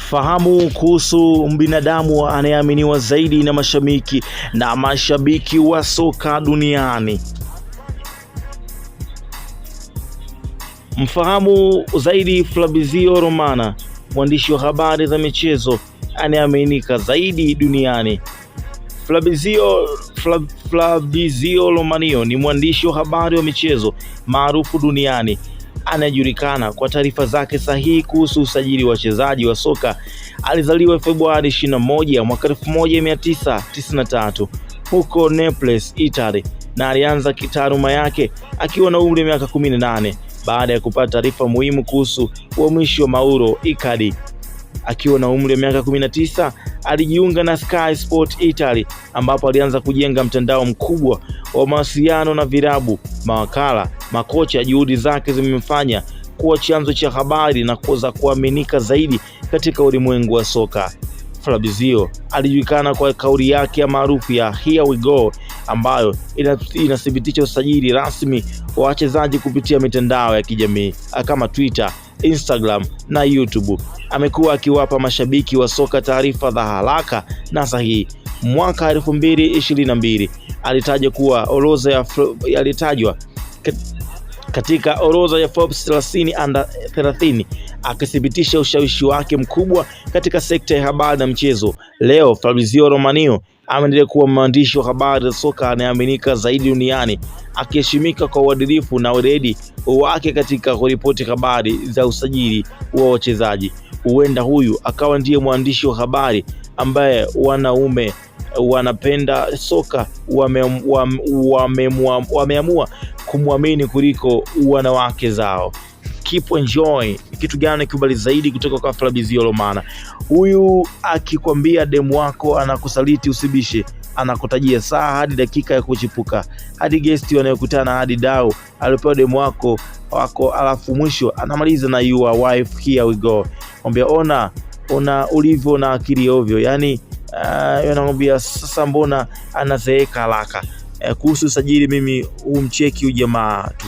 Fahamu kuhusu binadamu anayeaminiwa zaidi na mashabiki wa soka duniani. Mfahamu zaidi Fabrizio Romano, mwandishi wa habari za michezo anayeaminika zaidi duniani. Fabrizio Romano ni mwandishi wa habari wa michezo maarufu duniani anayejulikana kwa taarifa zake sahihi kuhusu usajili wa wachezaji wa soka. Alizaliwa Februari 21 mwaka 1993 huko Naples, Italy, na alianza kitaaluma yake akiwa na umri wa miaka 18 baada ya kupata taarifa muhimu kuhusu uhamisho wa Mauro Icardi. Akiwa na umri wa miaka 19 alijiunga na Sky Sport Italy, ambapo alianza kujenga mtandao mkubwa wa mawasiliano na vilabu, mawakala, makocha. Juhudi zake zimemfanya kuwa chanzo cha habari na kuweza kuaminika zaidi katika ulimwengu wa soka. Fabrizio alijulikana kwa kauli yake maarufu ya "Here we go", ambayo inathibitisha usajili rasmi wa wachezaji kupitia mitandao ya kijamii kama Twitter, Instagram na YouTube. Amekuwa akiwapa mashabiki wa taarifa za haraka na sahihi. Mwaka 2022 alitajwa katika orodha ya Forbes 30 under 30, akithibitisha ushawishi wake mkubwa katika sekta ya habari na mchezo. Leo Fabrizio Romano ameendelea kuwa mwandishi wa habari za soka anayeaminika zaidi duniani, akiheshimika kwa uadilifu na weledi wake katika kuripoti habari za usajili wa wachezaji. Huenda huyu akawa ndiye mwandishi wa habari ambaye wanaume wanapenda soka wameamua kumwamini kuliko wanawake zao. Keep enjoy. Kitu gani kibali zaidi kutoka kwa Fabrizio Romano? Huyu akikwambia demu wako anakusaliti usibishe, anakutajia saa hadi dakika ya kuchipuka, hadi guest wanayokutana, hadi dau alipewa demu wako, alafu mwisho anamaliza na your wife here we go. Mwambia ona ulivyo na akili ovyo. Yani anamwambia sasa mbona anazeeka haraka. Kuhusu sajili mimi umcheki ujamaa tu.